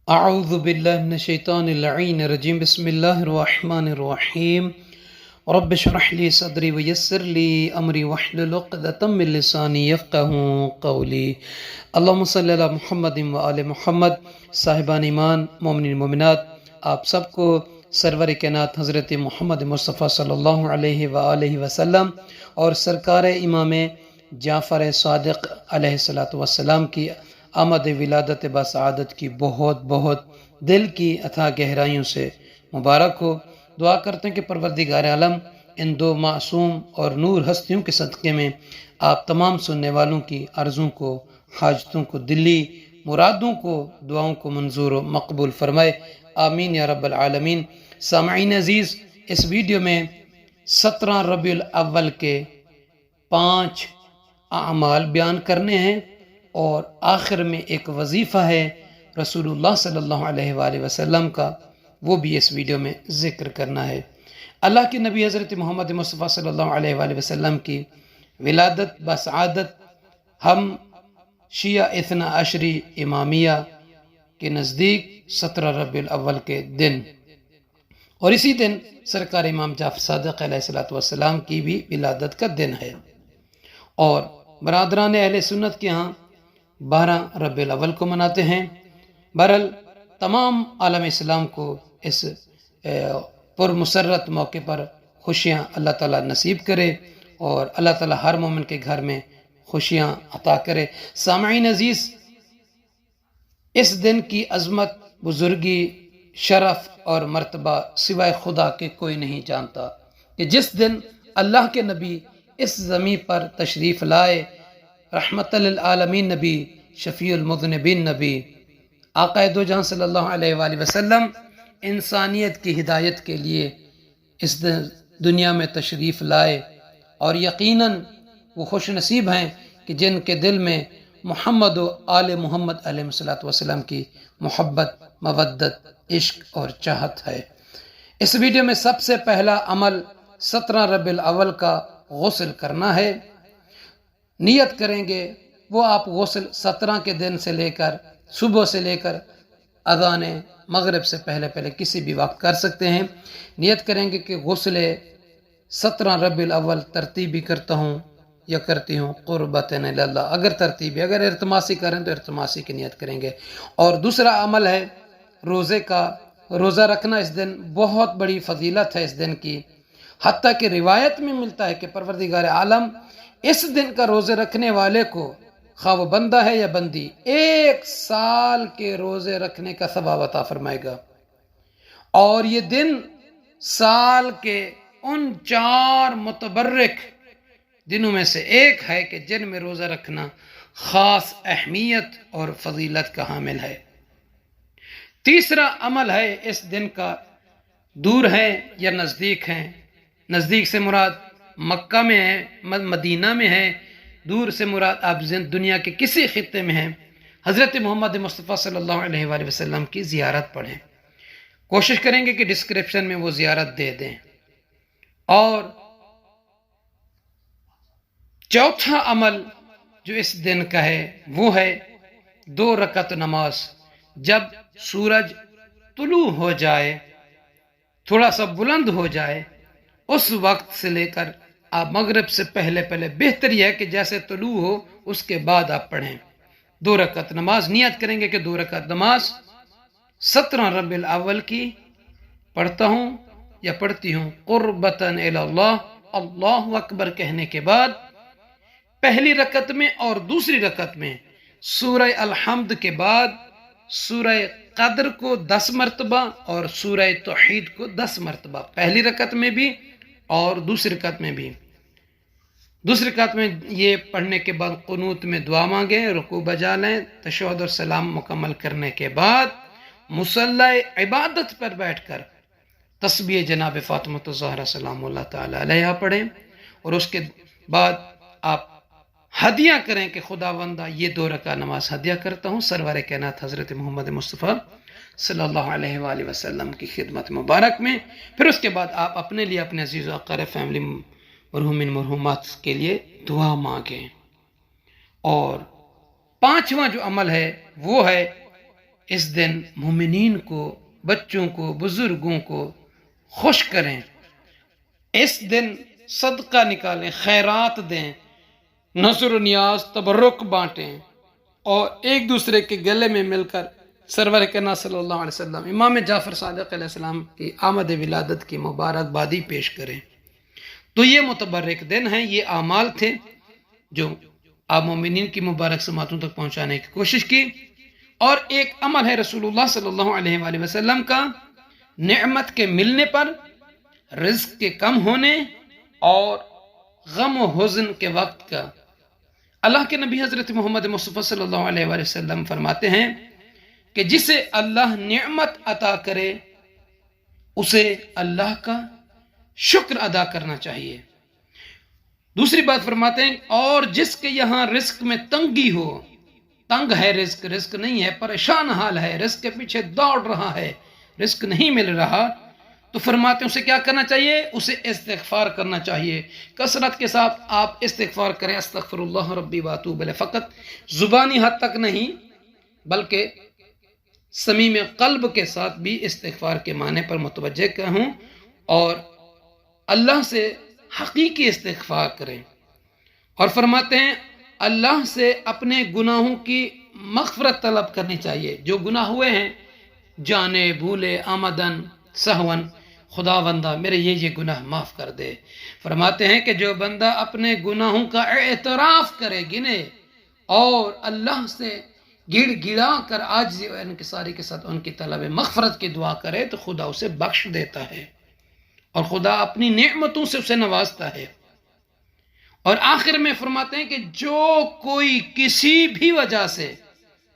اعوذ باللہ من الشیطان اللعین الرجیم بسم اللہ الرحمن الرحیم رب اشرح لی صدری ویسر لی امری واحلل عقدۃ من لسانی یفقہوا قولی اللہم صلی علی محمد وآل محمد۔ صاحبان ایمان، مومنین مومنات، آپ سب کو سرور کائنات حضرت محمد مصطفیٰ صلی اللہ علیہ وآلہ وسلم اور سرکار امام جعفر صادق علیہ السلام کی آمد ولادت بسعادت کی بہت بہت دل کی اتھا گہرائیوں سے مبارک ہو۔ دعا کرتے ہیں کہ پروردگار عالم ان دو معصوم اور نور ہستیوں کے صدقے میں آپ تمام سننے والوں کی عرضوں کو، حاجتوں کو، دلی مرادوں کو، دعاؤں کو منظور و مقبول فرمائے، آمین یا رب العالمین۔ سامعین عزیز، اس ویڈیو میں 17 ربیع الاول کے 5 اعمال بیان کرنے ہیں اور آخر میں ایک وظیفہ ہے رسول اللہ صلی اللہ علیہ وآلہ وسلم کا، وہ بھی اس ویڈیو میں ذکر کرنا ہے۔ اللہ کے نبی حضرت محمد مصطفیٰ صلی اللہ علیہ وآلہ وسلم کی ولادت بسعادت ہم شیعہ اثنا عشری امامیہ کے نزدیک 17 ربیع الاول کے دن اور اسی دن سرکار امام جعفر صادق علیہ السلام کی بھی ولادت کا دن ہے، اور برادران اہل سنت کے ہاں 12 ربیع الاول کو مناتے ہیں۔ بہرحال تمام عالم اسلام کو اس پرمسرت موقع پر خوشیاں اللہ تعالیٰ نصیب کرے اور اللہ تعالیٰ ہر مومن کے گھر میں خوشیاں عطا کرے۔ سامعین عزیز، اس دن کی عظمت، بزرگی، شرف اور مرتبہ سوائے خدا کے کوئی نہیں جانتا، کہ جس دن اللہ کے نبی اس زمین پر تشریف لائے، رحمت للعالمین نبی، شفیع المذنبین نبی، آقا دو جہاں صلی اللہ علیہ وآلہ وسلم انسانیت کی ہدایت کے لیے اس دنیا میں تشریف لائے، اور یقیناً وہ خوش نصیب ہیں کہ جن کے دل میں محمد و آل محمد علیہ السلام کی محبت، مودت، عشق اور چاہت ہے۔ اس ویڈیو میں سب سے پہلا عمل 17 ربیع الاول کا غسل کرنا ہے۔ نیت کریں گے، وہ آپ غسل 17 کے دن سے لے کر صبح سے لے کر اذان مغرب سے پہلے کسی بھی وقت کر سکتے ہیں۔ نیت کریں گے کہ غسل 17 ربیع الاول ترتیبی کرتا ہوں یا کرتی ہوں قربتاً الی اللہ، اگر ترتیبی، اگر ارتماسی کریں تو ارتماسی کی نیت کریں گے۔ اور دوسرا عمل ہے روزے کا، روزہ رکھنا۔ اس دن بہت بڑی فضیلت ہے اس دن کی، حتیٰ کہ روایت میں ملتا ہے کہ پروردگار عالم اس دن کا روزے رکھنے والے کو، خواہ وہ بندہ ہے یا بندی، 1 سال کے روزے رکھنے کا ثواب عطا فرمائے گا۔ اور یہ دن سال کے ان 4 متبرک دنوں میں سے ایک ہے کہ جن میں روزہ رکھنا خاص اہمیت اور فضیلت کا حامل ہے۔ تیسرا عمل ہے اس دن کا، دور ہے یا نزدیک ہے؟ نزدیک سے مراد مکہ میں ہے، مدینہ میں ہے، دور سے مراد آپ دنیا کے کسی خطے میں ہیں، حضرت محمد مصطفیٰ صلی اللہ علیہ وآلہ وسلم کی زیارت پڑھیں۔ کوشش کریں گے کہ ڈسکرپشن میں وہ زیارت دے دیں۔ اور چوتھا عمل جو اس دن کا ہے وہ ہے 2 رکعت نماز۔ جب سورج طلوع ہو جائے، تھوڑا سا بلند ہو جائے، اس وقت سے لے کر آپ مغرب سے پہلے بہتر یہ ہے کہ جیسے طلوع ہو اس کے بعد آپ پڑھیں 2 رکعت نماز۔ نیت کریں گے کہ 2 رکعت نماز 17 ربیع الاول کی پڑھتا ہوں یا پڑھتی ہوں قربتاً الی اللہ، اللہ اکبر کہنے کے بعد پہلی رکعت میں اور دوسری رکعت میں سورہ الحمد کے بعد سورہ قدر کو 10 مرتبہ اور سورہ توحید کو 10 مرتبہ، پہلی رکعت میں بھی اور دوسری رکعت میں بھی۔ دوسری رکعت میں یہ پڑھنے کے بعد قنوت میں دعا مانگیں، رکوع بجا لیں، تشہد اور سلام مکمل کرنے کے بعد مصلی عبادت پر بیٹھ کر تسبیح جناب فاطمہ الزہرا سلام اللہ تعالی علیہا پڑھیں، اور اس کے بعد آپ ہدیہ کریں کہ خداوندہ یہ 2 رکعت نماز ہدیہ کرتا ہوں سرور کائنات حضرت محمد مصطفیٰ صلی اللہ علیہ وآلہ وسلم کی خدمت مبارک میں۔ پھر اس کے بعد آپ اپنے لیے، اپنے عزیز و اقارب، فیملی، مرحومین مرحومات کے لیے دعا مانگیں۔ اور 5واں جو عمل ہے وہ ہے اس دن مومنین کو، بچوں کو، بزرگوں کو خوش کریں، اس دن صدقہ نکالیں، خیرات دیں، نذر و نیاز تبرک بانٹیں، اور ایک دوسرے کے گلے میں مل کر سرور کرنا صلی اللہ علیہ وسلم امام جعفر صادق علیہ السلام کی آمد ولادت کی مبارکبادی پیش کریں۔ تو یہ متبرک دن ہیں، یہ اعمال تھے جو آپ مومنین کی مبارک سماعتوں تک پہنچانے کی کوشش کی۔ اور ایک عمل ہے رسول اللہ صلی اللہ علیہ وآلہ وسلم کا، نعمت کے ملنے پر، رزق کے کم ہونے اور غم و حزن کے وقت کا۔ اللہ کے نبی حضرت محمد مصطفیٰ صلی اللہ علیہ وآلہ وسلم فرماتے ہیں کہ جسے اللہ نعمت عطا کرے اسے اللہ کا شکر ادا کرنا چاہیے۔ دوسری بات فرماتے ہیں اور جس کے یہاں رزق میں تنگی ہو، تنگ ہے رزق نہیں ہے، پریشان حال ہے، رزق کے پیچھے دوڑ رہا ہے، رزق نہیں مل رہا، تو فرماتے ہیں اسے کیا کرنا چاہیے؟ اسے استغفار کرنا چاہیے۔ کثرت کے ساتھ آپ استغفار کریں، استغفر اللہ ربی واتوب الیہ، فقط زبانی حد تک نہیں بلکہ صمیم قلب کے ساتھ بھی استغفار کے معنی پر متوجہ ہوں، اور اللہ سے حقیقی استغفار کریں۔ اور فرماتے ہیں اللہ سے اپنے گناہوں کی مغفرت طلب کرنی چاہیے، جو گناہ ہوئے ہیں جانے بھولے آمدن سہون، خدا بندہ میرے یہ گناہ معاف کر دے۔ فرماتے ہیں کہ جو بندہ اپنے گناہوں کا اعتراف کرے، گنے، اور اللہ سے گڑ گڑا کر عاجزی و انکساری کے ساتھ ان کی طلب مغفرت کی دعا کرے تو خدا اسے بخش دیتا ہے، اور خدا اپنی نعمتوں سے اسے نوازتا ہے۔ اور آخر میں فرماتے ہیں کہ جو کوئی کسی بھی وجہ سے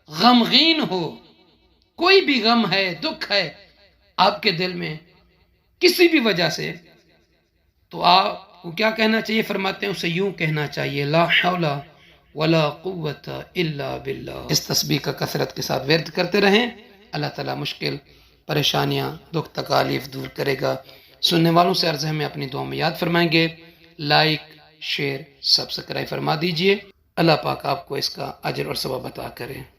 غمگین ہو، کوئی بھی غم ہے، دکھ ہے آپ کے دل میں کسی بھی وجہ سے، تو آپ کو کیا کہنا چاہیے؟ فرماتے ہیں اسے یوں کہنا چاہیے، لا حول ولا قوت الا باللہ۔ اس تسبیح کا کثرت کے ساتھ ورد کرتے رہیں، اللہ تعالیٰ مشکل پریشانیاں دکھ تکالیف دور کرے گا۔ سننے والوں سے عرض ہے ہمیں اپنی دعا میں یاد فرمائیں گے، لائک شیئر سبسکرائب فرما دیجئے۔ اللہ پاک آپ کو اس کا اجر اور ثواب عطا کرے۔